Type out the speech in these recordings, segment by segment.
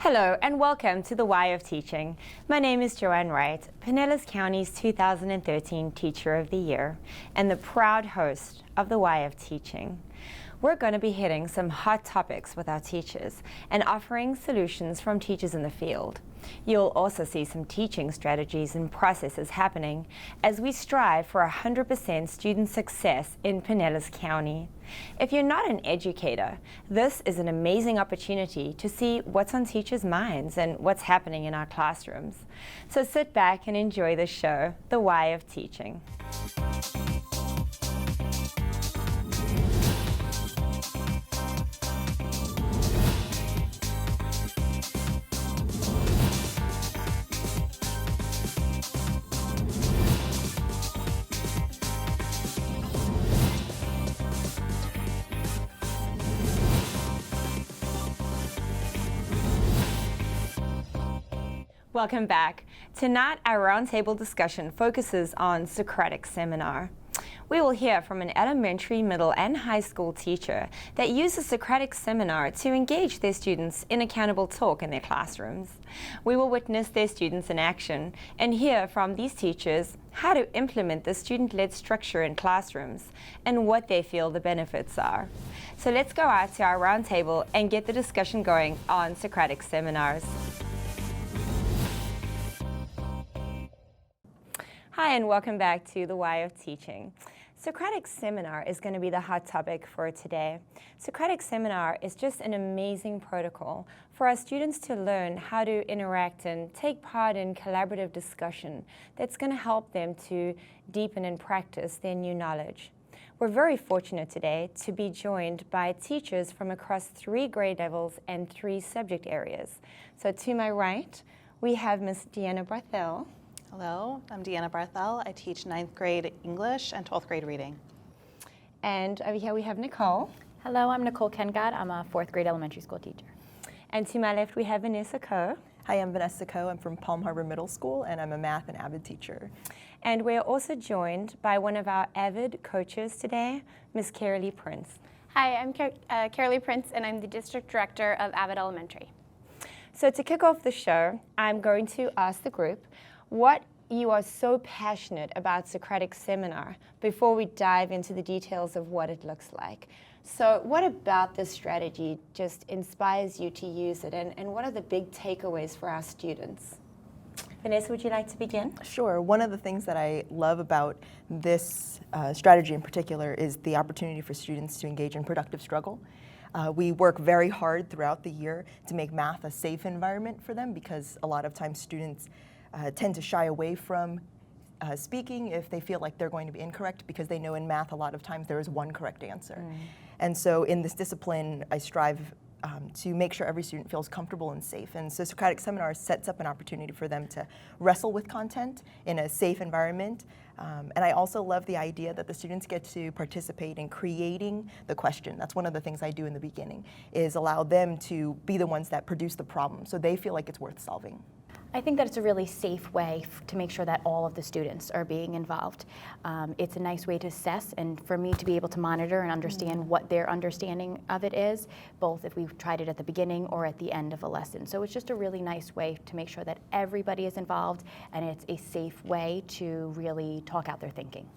Hello and welcome to the Why of Teaching. My name is Joanne Wright, Pinellas County's 2013 Teacher of the Year and the proud host of the Why of Teaching. We're going to be hitting some hot topics with our teachers and offering solutions from teachers in the field. You'll also see some teaching strategies and processes happening as we strive for 100% student success in Pinellas County. If you're not an educator, this is an amazing opportunity to see what's on teachers' minds and what's happening in our classrooms. So sit back and enjoy the show, The Why of Teaching. Welcome back. Tonight, our roundtable discussion focuses on Socratic seminar. We will hear from an elementary, middle, and high school teacher that uses Socratic seminar to engage their students in accountable talk in their classrooms. We will witness their students in action and hear from these teachers how to implement the student-led structure in classrooms and what they feel the benefits are. So let's go out to our roundtable and get the discussion going on Socratic seminars. Hi, and welcome back to the Why of Teaching. Socratic seminar is going to be the hot topic for today. Socratic seminar is just an amazing protocol for our students to learn how to interact and take part in collaborative discussion that's going to help them to deepen and practice their new knowledge. We're very fortunate today to be joined by teachers from across 3 grade levels and 3 subject areas. So to my right, we have Ms. Deanna Barthel. Hello, I'm Deanna Barthel. I teach 9th grade English and 12th grade reading. And over here we have Nicole. Hello, I'm Nicole Kengad. I'm a 4th grade elementary school teacher. And to my left we have Vanessa Coe. Hi, I'm Vanessa Coe. I'm from Palm Harbor Middle School, and I'm a math and avid teacher. And we're also joined by one of our avid coaches today, Ms. Carolee Prince. Hi, I'm Carolee Prince, and I'm the District Director of Avid Elementary. So to kick off the show, I'm going to ask the group what you are so passionate about Socratic seminar before we dive into the details of what it looks like. So what about this strategy just inspires you to use it, and what are the big takeaways for our students? Vanessa, would you like to begin? Sure. One of the things that I love about this strategy in particular is the opportunity for students to engage in productive struggle. We work very hard throughout the year to make math a safe environment for them, because a lot of times students tend to shy away from speaking if they feel like they're going to be incorrect, because they know in math a lot of times there is one correct answer. And so in this discipline, I strive to make sure every student feels comfortable and safe. And so Socratic Seminar sets up an opportunity for them to wrestle with content in a safe environment. And I also love the idea that the students get to participate in creating the question. That's one of the things I do in the beginning, is allow them to be the ones that produce the problem, so they feel like it's worth solving. I think that it's a really safe way to make sure that all of the students are being involved. It's a nice way to assess, and for me to be able to monitor and understand what their understanding of it is, both if we've tried it at the beginning or at the end of a lesson. So it's just a really nice way to make sure that everybody is involved, and it's a safe way to really talk out their thinking.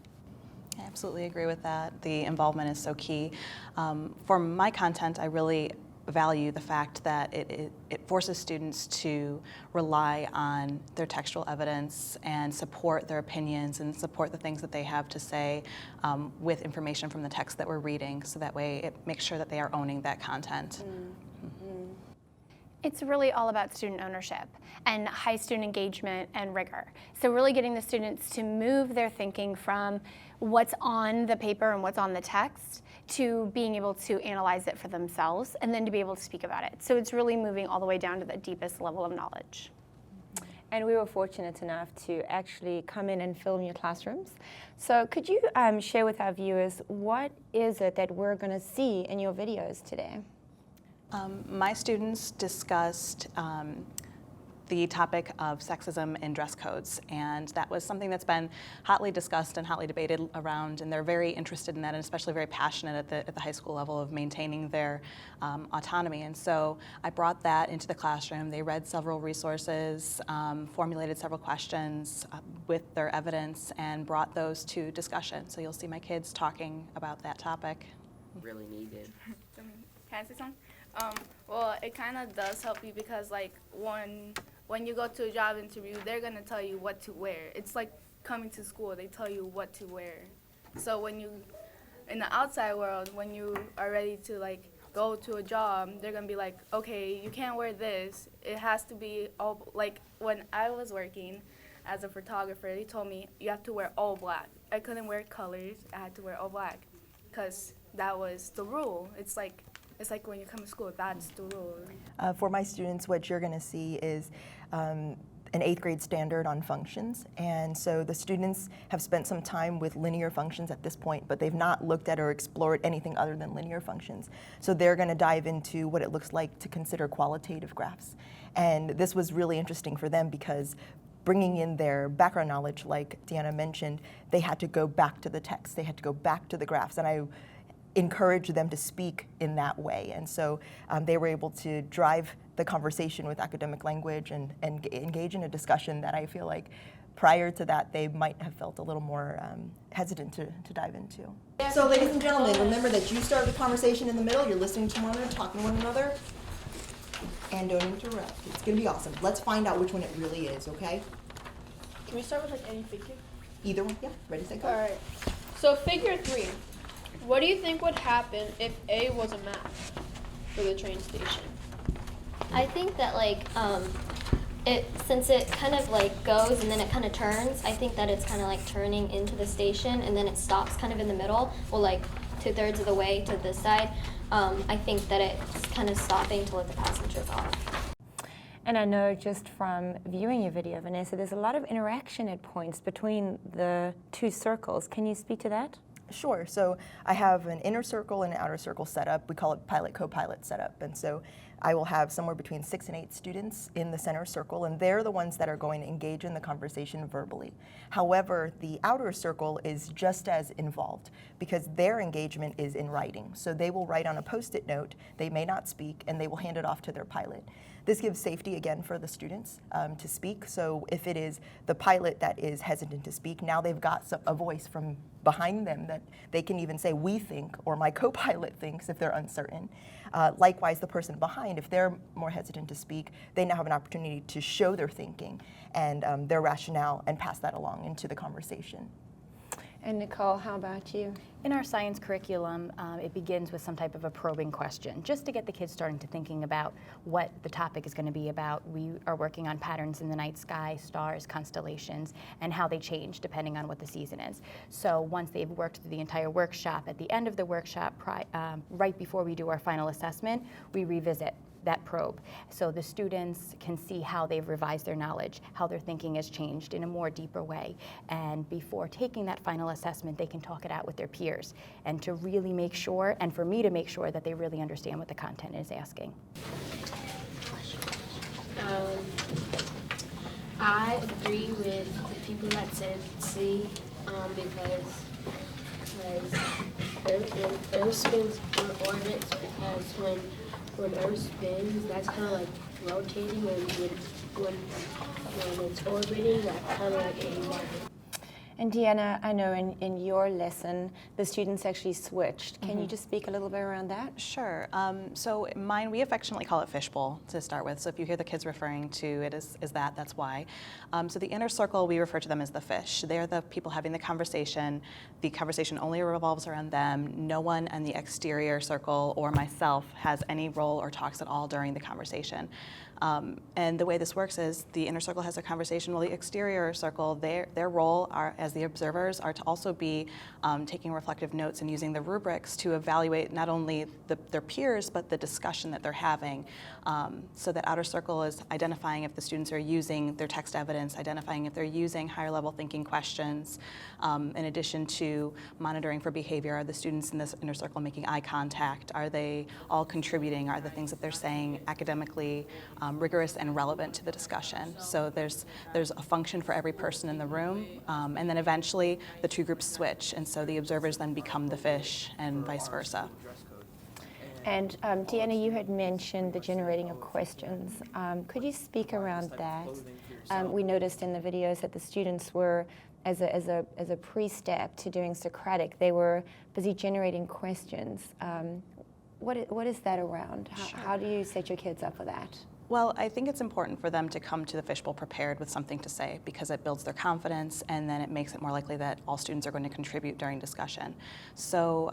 I absolutely agree with that. The involvement is so key. For my content, I really value the fact that it forces students to rely on their textual evidence and support their opinions and support the things that they have to say with information from the text that we're reading, so that way it makes sure that they are owning that content. It's really all about student ownership and high student engagement and rigor. So really getting the students to move their thinking from what's on the paper and what's on the text to being able to analyze it for themselves and then to be able to speak about it. So it's really moving all the way down to the deepest level of knowledge. And we were fortunate enough to actually come in and film your classrooms. So could you share with our viewers, what is it that we're going to see in your videos today? My students discussed the topic of sexism in dress codes, and that was something that's been hotly discussed and hotly debated around, and they're very interested in that, and especially very passionate at the high school level of maintaining their autonomy. And so I brought that into the classroom. They read several resources, formulated several questions with their evidence, and brought those to discussion. So you'll see my kids talking about that topic. Really needed. Can I say something? Well, it kind of does help you because, like, when you go to a job interview, they're going to tell you what to wear. It's like coming to school. They tell you what to wear. So when you, in the outside world, when you are ready to, like, go to a job, they're going to be like, okay, you can't wear this. It has to be all, like, when I was working as a photographer, they told me you have to wear all black. I couldn't wear colors. I had to wear all black because that was the rule. It's like when you come to school, that's the rule. For my students, what you're going to see is an 8th grade standard on functions. And so the students have spent some time with linear functions at this point, but they've not looked at or explored anything other than linear functions. So they're going to dive into what it looks like to consider qualitative graphs. And this was really interesting for them because bringing in their background knowledge, like Deanna mentioned, they had to go back to the text. They had to go back to the graphs. And I encourage them to speak in that way. And so they were able to drive the conversation with academic language and engage in a discussion that I feel like prior to that they might have felt a little more hesitant to dive into. So ladies and gentlemen, remember that you start the conversation in the middle, you're listening to one another, talking to one another, and don't interrupt. It's gonna be awesome. Let's find out which one it really is, okay? Can we start with like any figure? Either one, yeah, ready, set, go. Alright. So figure 3. What do you think would happen if A was a map for the train station? I think that since it kind of like goes and then it kind of turns, I think that it's kind of like turning into the station and then it stops kind of in the middle, well, like 2/3 of the way to this side. I think that it's kind of stopping to let the passengers off. And I know just from viewing your video, Vanessa, there's a lot of interaction at points between the two circles. Can you speak to that? Sure. So I have an inner circle and an outer circle setup. We call it pilot co-pilot setup. And so I will have somewhere between 6 and 8 students in the center circle, and they're the ones that are going to engage in the conversation verbally. However, the outer circle is just as involved because their engagement is in writing. So they will write on a Post-it note, they may not speak, and they will hand it off to their pilot. This gives safety, again, for the students to speak. So if it is the pilot that is hesitant to speak, now they've got a voice from behind them that they can even say, we think, or my co-pilot thinks if they're uncertain. Likewise, the person behind, if they're more hesitant to speak, they now have an opportunity to show their thinking and their rationale and pass that along into the conversation. And Nicole, how about you? In our science curriculum, it begins with some type of a probing question, just to get the kids starting to thinking about what the topic is going to be about. We are working on patterns in the night sky, stars, constellations, and how they change depending on what the season is. So once they've worked through the entire workshop, at the end of the workshop, right before we do our final assessment, we revisit that probe. So the students can see how they've revised their knowledge, how their thinking has changed in a more deeper way. And before taking that final assessment, they can talk it out with their peers and to really make sure, and for me to make sure that they really understand what the content is asking. I agree with the people that said C because Earth spins on orbits because when Earth spins, that's kind of like rotating, and when it's orbiting, that's kind of like a market. And Deanna, I know in your lesson, the students actually switched. Can you just speak a little bit around that? Sure. So mine, we affectionately call it fishbowl to start with. So if you hear the kids referring to it as that's why. So the inner circle, we refer to them as the fish. They're the people having the conversation. The conversation only revolves around them. No one in the exterior circle or myself has any role or talks at all during the conversation. And the way this works is the inner circle has a conversation, while the exterior circle, their role as as the observers are to also be taking reflective notes and using the rubrics to evaluate not only their peers, but the discussion that they're having. So that outer circle is identifying if the students are using their text evidence, identifying if they're using higher level thinking questions, in addition to monitoring for behavior. Are the students in this inner circle making eye contact? Are they all contributing? Are the things that they're saying academically rigorous and relevant to the discussion? So there's a function for every person in the room, and then eventually the two groups switch, and so the observers then become the fish and vice versa. And Deanna, you had mentioned the generating of questions. Could you speak around that? We noticed in the videos that the students were, as a pre-step to doing Socratic, they were busy generating questions. What is that around? How do you set your kids up for that? Well, I think it's important for them to come to the fishbowl prepared with something to say, because it builds their confidence, and then it makes it more likely that all students are going to contribute during discussion. So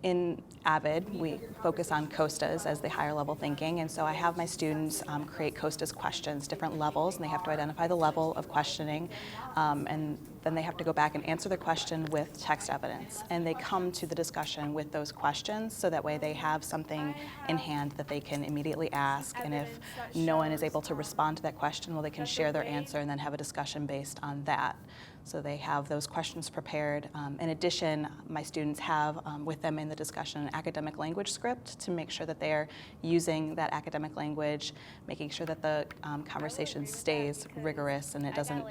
in AVID, we focus on COSTAs as the higher level thinking, and so I have my students create COSTAs questions, different levels, and they have to identify the level of questioning, and then they have to go back and answer the question with text evidence. And they come to the discussion with those questions, so that way they have something in hand that they can immediately ask, and if no one is able to respond to that question, well, they can share their answer and then have a discussion based on that. So they have those questions prepared. In addition, my students have with them in the discussion an academic language script to make sure that they're using that academic language, making sure that the conversation stays rigorous and it doesn't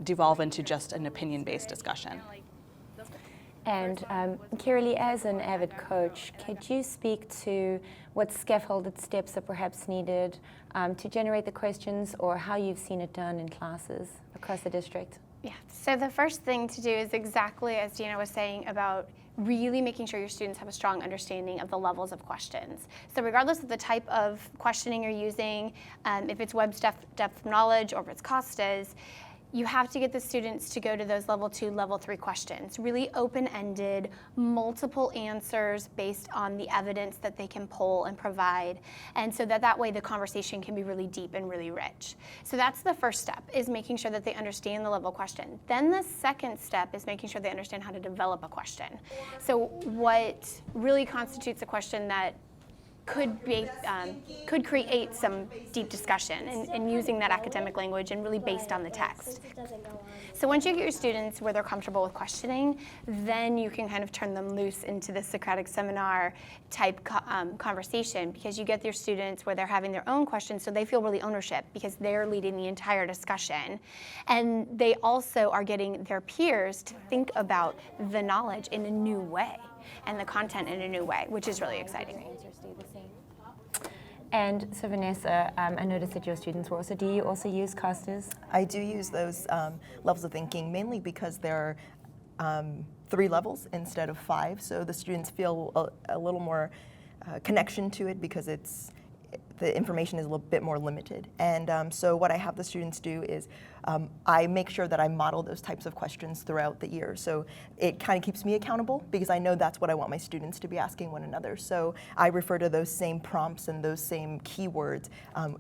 devolve into just an opinion-based discussion. And Kiralee, as an AVID coach, could you speak to what scaffolded steps are perhaps needed to generate the questions, or how you've seen it done in classes across the district? Yeah, so the first thing to do is exactly as Deanna was saying about really making sure your students have a strong understanding of the levels of questions. So regardless of the type of questioning you're using, if it's web depth of knowledge or if it's COSTAs, you have to get the students to go to those level 2, level 3 questions, really open-ended, multiple answers based on the evidence that they can pull and provide, and so that way the conversation can be really deep and really rich. So that's the first step, is making sure that they understand the level question. Then the second step is making sure they understand how to develop a question. So what really constitutes a question that could create some deep discussion and using that academic language and really based on the text. So once you get your students where they're comfortable with questioning, then you can kind of turn them loose into the Socratic seminar type conversation, because you get your students where they're having their own questions, so they feel really ownership because they're leading the entire discussion. And they also are getting their peers to think about the knowledge in a new way and the content in a new way, which is really exciting. And so Vanessa, I noticed that your students were also, do you also use COSTAs? I do use those levels of thinking, mainly because there are 3 levels instead of 5, so the students feel a little more connection to it, because the information is a little bit more limited. And so what I have the students do is I make sure that I model those types of questions throughout the year. So it kind of keeps me accountable, because I know that's what I want my students to be asking one another. So I refer to those same prompts and those same keywords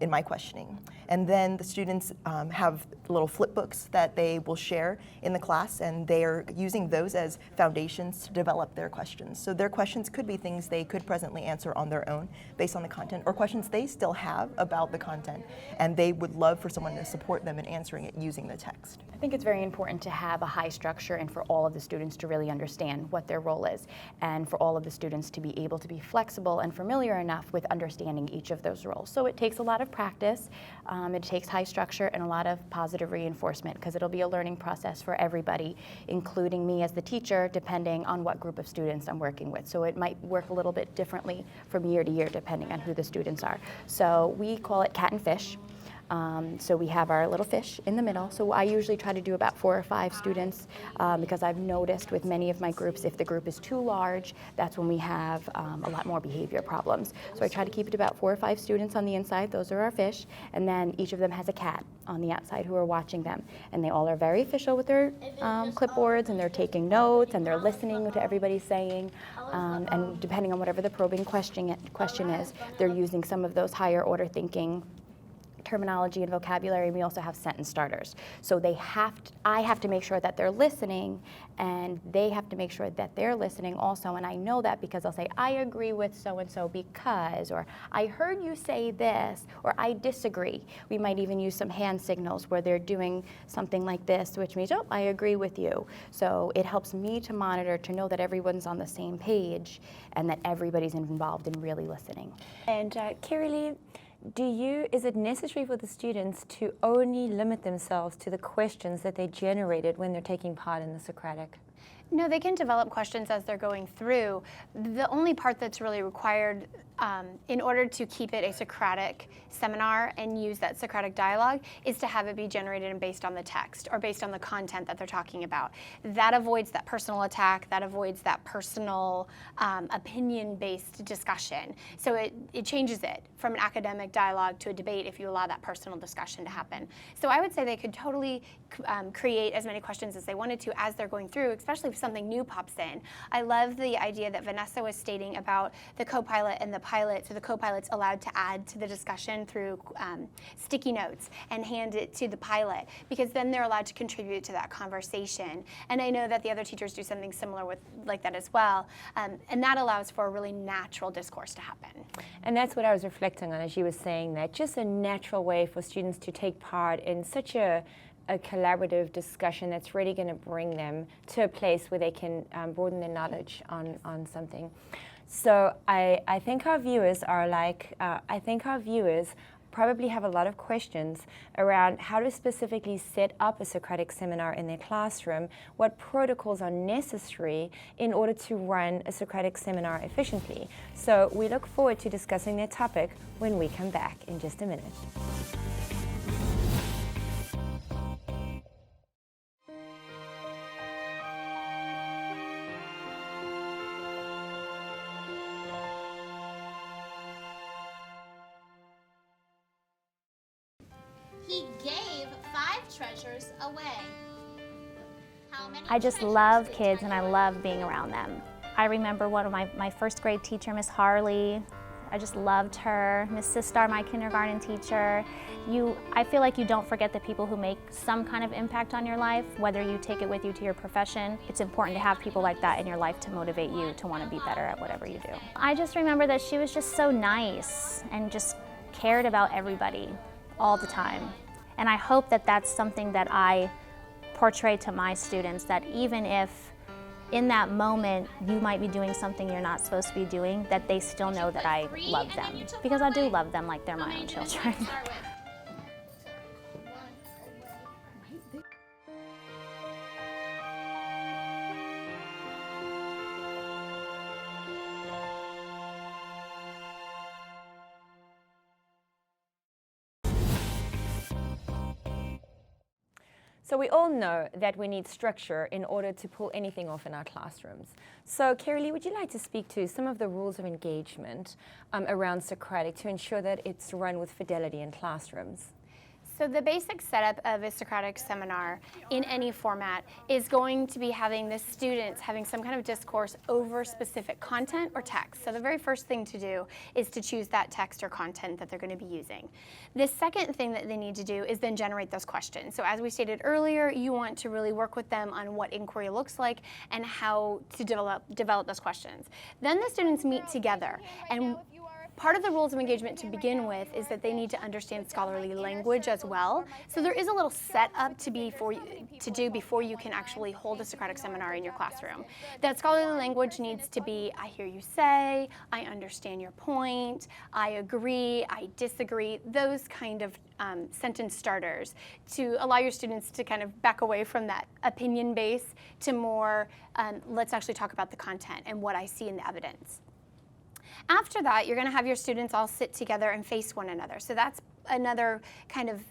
in my questioning. And then the students have little flip books that they will share in the class, and they are using those as foundations to develop their questions. So their questions could be things they could presently answer on their own based on the content, or questions they still have about the content, and they would love for someone to support them in answering it using the text. I think it's very important to have a high structure and for all of the students to really understand what their role is, and for all of the students to be able to be flexible and familiar enough with understanding each of those roles. So it takes a lot of practice, it takes high structure and a lot of positive reinforcement, because it'll be a learning process for everybody, including me as the teacher, depending on what group of students I'm working with. So it might work a little bit differently from year to year depending on who the students are. So we call it cat and fish. So we have our little fish in the middle. So I usually try to do about 4 or 5 students, because I've noticed with many of my groups, if the group is too large, that's when we have a lot more behavior problems. So I try to keep it about 4 or 5 students on the inside. Those are our fish. And then each of them has a cat on the outside who are watching them. And they all are very official with their clipboards, and they're taking notes, and they're listening to everybody saying. And depending on whatever the probing question is, they're using some of those higher order thinking terminology and vocabulary, and we also have sentence starters. So I have to make sure that they're listening, and they have to make sure that they're listening also. And I know that because I'll say, I agree with so-and-so because, or I heard you say this, or I disagree. We might even use some hand signals where they're doing something like this, which means, oh, I agree with you. So it helps me to monitor, to know that everyone's on the same page and that everybody's involved in really listening. And Carrie Lee, is it necessary for the students to only limit themselves to the questions that they generated when they're taking part in the Socratic? No, they can develop questions as they're going through. The only part that's really required in order to keep it a Socratic seminar and use that Socratic dialogue is to have it be generated and based on the text or based on the content that they're talking about. That avoids that personal attack, that avoids that personal opinion-based discussion. So it changes it from an academic dialogue to a debate if you allow that personal discussion to happen. So I would say they could totally create as many questions as they wanted to as they're going through, especially if something new pops in. I love the idea that Vanessa was stating about the co-pilot and the pilot. So the co-pilot's allowed to add to the discussion through sticky notes and hand it to the pilot, because then they're allowed to contribute to that conversation. And I know that the other teachers do something similar like that as well. And that allows for a really natural discourse to happen. And that's what I was reflecting on as you were saying that, just a natural way for students to take part in such a collaborative discussion that's really going to bring them to a place where they can broaden their knowledge on something. So I think our viewers probably have a lot of questions around how to specifically set up a Socratic seminar in their classroom, what protocols are necessary in order to run a Socratic seminar efficiently. So we look forward to discussing that topic when we come back in just a minute. He gave 5 treasures away. How many I just treasures love did kids and I Tyler love being around them. I remember one of my first grade teacher, Miss Harley. I just loved her. Miss Sistar, my kindergarten teacher. I feel like you don't forget the people who make some kind of impact on your life, whether you take it with you to your profession. It's important to have people like that in your life to motivate you to want to be better at whatever you do. I just remember that she was just so nice and just cared about everybody all the time. And I hope that that's something that I portray to my students, that even if in that moment you might be doing something you're not supposed to be doing, that they still know that I love them. Because I do love them like they're my own children. So we all know that we need structure in order to pull anything off in our classrooms. So Carrie Lee, would you like to speak to some of the rules of engagement around Socratic to ensure that it's run with fidelity in classrooms? So the basic setup of a Socratic seminar in any format is going to be having the students having some kind of discourse over specific content or text. So the very first thing to do is to choose that text or content that they're going to be using. The second thing that they need to do is then generate those questions. So as we stated earlier, you want to really work with them on what inquiry looks like and how to develop those questions. Then the students meet together, and part of the rules of engagement to begin with is that they need to understand scholarly language as well. So there is a little setup to do before you can actually hold a Socratic seminar in your classroom. That scholarly language needs to be, I hear you say, I understand your point, I agree, I disagree, those kind of sentence starters to allow your students to kind of back away from that opinion base to more, let's actually talk about the content and what I see in the evidence. After that, you're going to have your students all sit together and face one another. So that's another kind of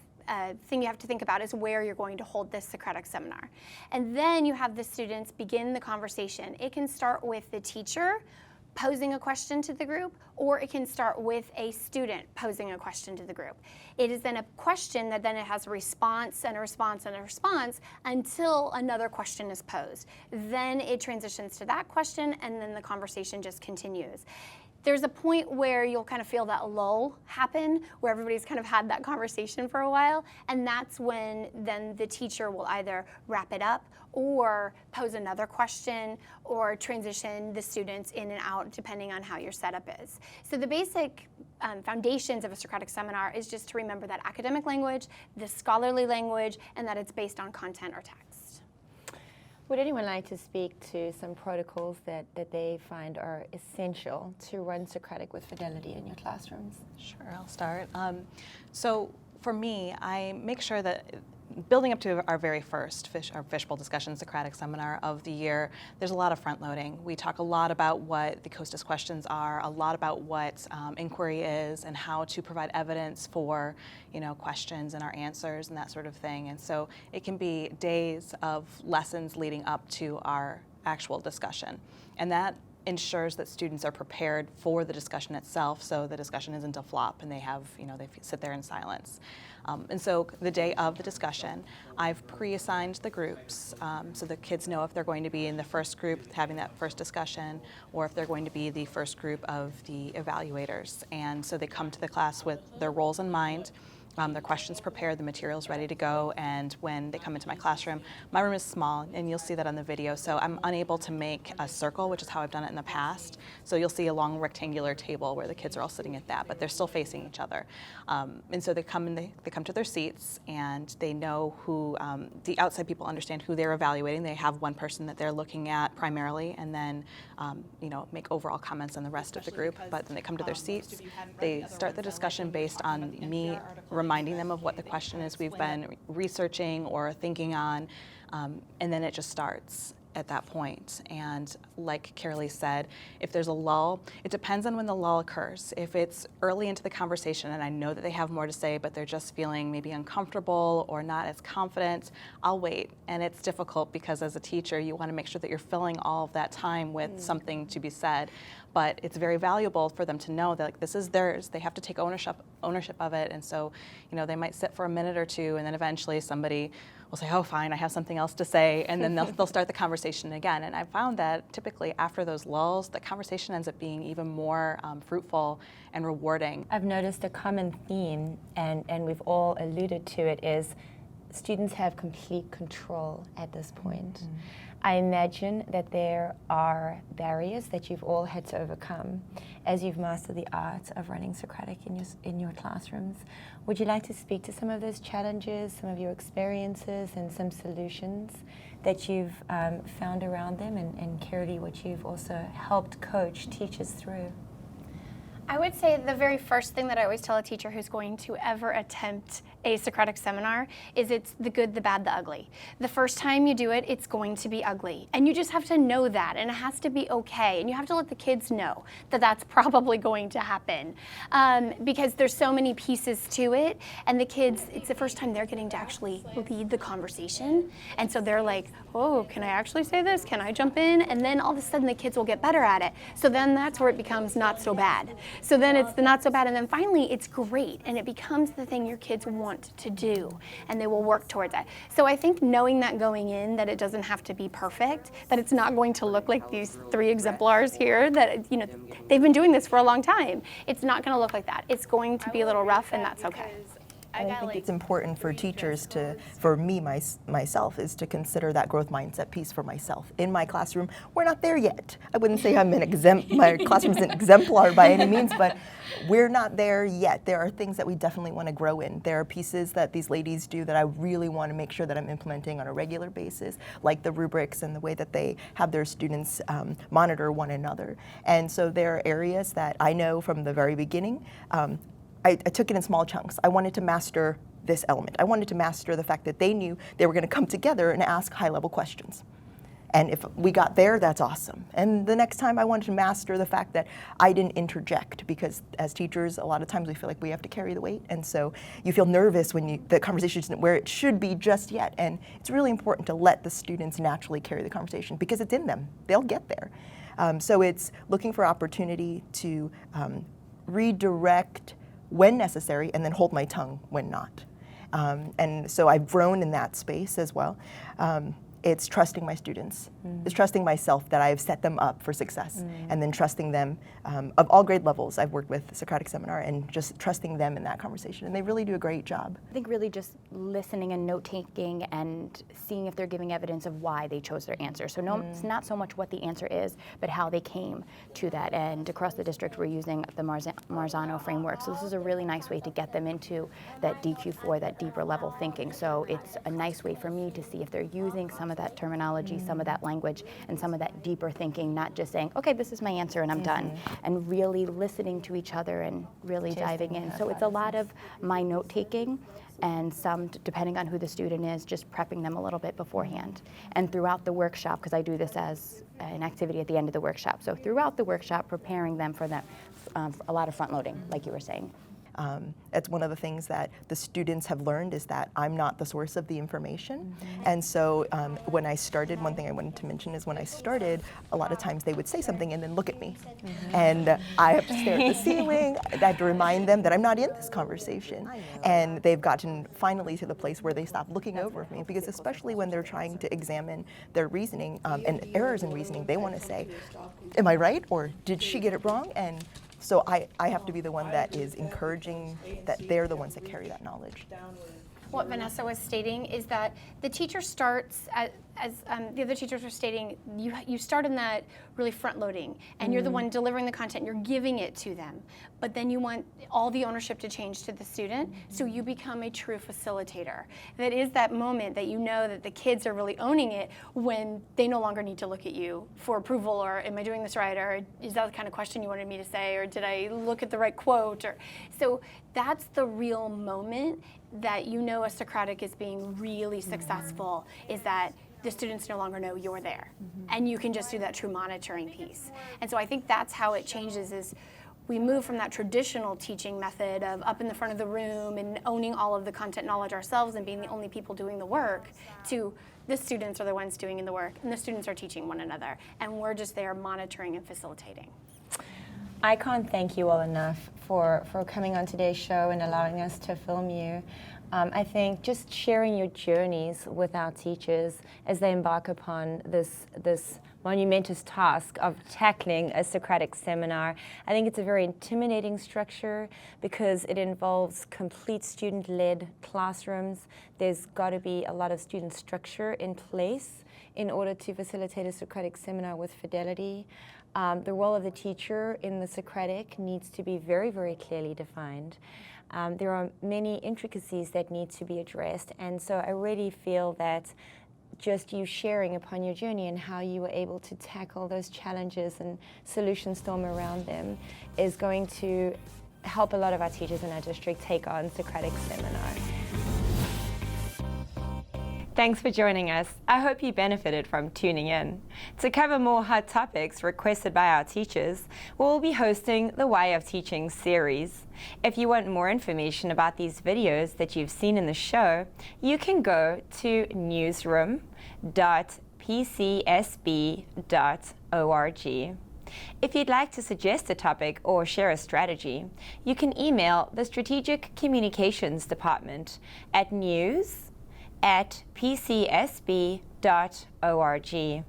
thing you have to think about, is where you're going to hold this Socratic seminar. And then you have the students begin the conversation. It can start with the teacher posing a question to the group, or it can start with a student posing a question to the group. It is then a question that then it has a response and a response and a response until another question is posed. Then it transitions to that question, and then the conversation just continues. there's a point where you'll kind of feel that lull happen, where everybody's kind of had that conversation for a while, and that's when then the teacher will either wrap it up or pose another question or transition the students in and out depending on how your setup is. So the basic foundations of a Socratic seminar is just to remember that academic language, the scholarly language, and that it's based on content or text. Would anyone like to speak to some protocols that they find are essential to run Socratic with fidelity in your classrooms? Sure, I'll start. So for me, I make sure that building up to our very first Fishbowl Discussion Socratic Seminar of the year, there's a lot of front loading. We talk a lot about what the COSTIS questions are, a lot about what inquiry is, and how to provide evidence for questions and our answers and that sort of thing. And so it can be days of lessons leading up to our actual discussion. And that ensures that students are prepared for the discussion itself, so the discussion isn't a flop and they have, they sit there in silence. And so the day of the discussion, I've pre-assigned the groups so the kids know if they're going to be in the first group having that first discussion or if they're going to be the first group of the evaluators. And so they come to the class with their roles in mind, their questions prepared, the materials ready to go, and when they come into my classroom, my room is small, and you'll see that on the video, so I'm unable to make a circle, which is how I've done it in the past. So you'll see a long rectangular table where the kids are all sitting at that, but they're still facing each other. And so they come to their seats, and they know who, the outside people understand who they're evaluating. They have one person that they're looking at primarily, and then make overall comments on the rest of the group, but then they come to their seats. They start the discussion based on me reminding them of what the question is we've been researching or thinking on, and then it just starts at that point. And like Carolee said, if there's a lull, it depends on when the lull occurs. If it's early into the conversation and I know that they have more to say, but they're just feeling maybe uncomfortable or not as confident, I'll wait. And it's difficult because as a teacher, you want to make sure that you're filling all of that time with something to be said. But it's very valuable for them to know that this is theirs. They have to take ownership of it. And so, they might sit for a minute or two, and then eventually somebody will say, oh, fine, I have something else to say, and then they'll start the conversation again. And I found that typically after those lulls, the conversation ends up being even more fruitful and rewarding. I've noticed a common theme, and we've all alluded to it, is students have complete control at this point. Mm-hmm. I imagine that there are barriers that you've all had to overcome as you've mastered the art of running Socratic in your classrooms. Would you like to speak to some of those challenges, some of your experiences, and some solutions that you've found around them, and Carolee, what you've also helped coach teachers through? I would say the very first thing that I always tell a teacher who's going to ever attempt a Socratic seminar is it's the good, the bad, the ugly. The first time you do it, it's going to be ugly. And you just have to know that, and it has to be okay. And you have to let the kids know that that's probably going to happen because there's so many pieces to it. And the kids, it's the first time they're getting to actually lead the conversation. And so they're like, oh, can I actually say this? Can I jump in? And then all of a sudden the kids will get better at it. So then that's where it becomes not so bad. So then it's the not so bad, and then finally it's great, and it becomes the thing your kids want to do, and they will work towards that. So I think knowing that going in, that it doesn't have to be perfect, that it's not going to look like these 3 exemplars here, that they've been doing this for a long time. It's not going to look like that. It's going to be a little rough, and that's okay. I think it's important for teachers for me, myself, is to consider that growth mindset piece for myself. In my classroom, we're not there yet. I wouldn't say my classroom's an exemplar by any means, but we're not there yet. There are things that we definitely want to grow in. There are pieces that these ladies do that I really want to make sure that I'm implementing on a regular basis, like the rubrics and the way that they have their students monitor one another. And so there are areas that I know from the very beginning, I took it in small chunks. I wanted to master this element. I wanted to master the fact that they knew they were going to come together and ask high-level questions. And if we got there, that's awesome. And the next time I wanted to master the fact that I didn't interject, because as teachers, a lot of times we feel like we have to carry the weight. And so you feel nervous when the conversation isn't where it should be just yet. And it's really important to let the students naturally carry the conversation because it's in them. They'll get there. So it's looking for opportunity to redirect when necessary, and then hold my tongue when not. And so I've grown in that space as well. it's trusting my students. It's trusting myself that I've set them up for success, and then trusting them of all grade levels. I've worked with Socratic Seminar, and just trusting them in that conversation, and they really do a great job. I think really just listening and note-taking and seeing if they're giving evidence of why they chose their answer. So no, it's not so much what the answer is, but how they came to that. And across the district, we're using the Marzano framework. So this is a really nice way to get them into that DQ4, that deeper level thinking. So it's a nice way for me to see if they're using some of that terminology, some of that language, and some of that deeper thinking, not just saying, okay, this is my answer and I'm done, and really listening to each other and really diving in. So it's a lot of my note-taking, and some, depending on who the student is, just prepping them a little bit beforehand. And throughout the workshop, because I do this as an activity at the end of the workshop, so throughout the workshop, preparing them for that, a lot of front-loading, like you were saying. It's one of the things that the students have learned, is that I'm not the source of the information. And so when I started, one thing I wanted to mention is when I started, a lot of times they would say something and then look at me. And I have to stare at the ceiling. I have to remind them that I'm not in this conversation. And they've gotten finally to the place where they stop looking over at me, because especially when they're trying to examine their reasoning and errors in reasoning, they want to say, am I right? Or did she get it wrong? And so I have to be the one that is encouraging that they're the ones that carry that knowledge. What Vanessa was stating is that the teacher starts, as the other teachers were stating, you start in that really front loading, and you're the one delivering the content, you're giving it to them. But then you want all the ownership to change to the student, so you become a true facilitator. That is that moment that you know that the kids are really owning it when they no longer need to look at you for approval, or am I doing this right, or is that the kind of question you wanted me to say, or did I look at the right quote? Or so that's the real moment that you know a Socratic is being really successful, is that the students no longer know you're there. And you can just do that true monitoring piece. And so I think that's how it changes, is we move from that traditional teaching method of up in the front of the room and owning all of the content knowledge ourselves and being the only people doing the work, to the students are the ones doing the work, and the students are teaching one another, and we're just there monitoring and facilitating. I can't thank you all enough for coming on today's show and allowing us to film you. I think just sharing your journeys with our teachers as they embark upon this monumentous task of tackling a Socratic seminar. I think it's a very intimidating structure because it involves complete student-led classrooms. There's got to be a lot of student structure in place in order to facilitate a Socratic seminar with fidelity. The role of the teacher in the Socratic needs to be very, very clearly defined. There are many intricacies that need to be addressed, and so I really feel that just you sharing upon your journey and how you were able to tackle those challenges and solution storm around them is going to help a lot of our teachers in our district take on Socratic seminar. Thanks for joining us. I hope you benefited from tuning in. To cover more hot topics requested by our teachers, we'll be hosting the Why of Teaching series. If you want more information about these videos that you've seen in the show, you can go to newsroom.pcsb.org. If you'd like to suggest a topic or share a strategy, you can email the Strategic Communications Department at news@pcsb.org.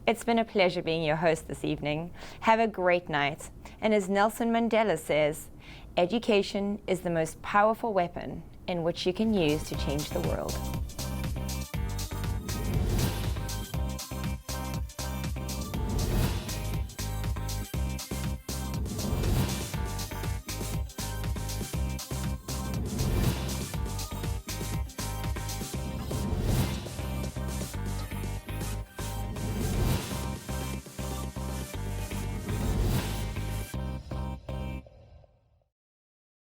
It's been a pleasure being your host this evening. Have a great night. And as Nelson Mandela says, education is the most powerful weapon in which you can use to change the world.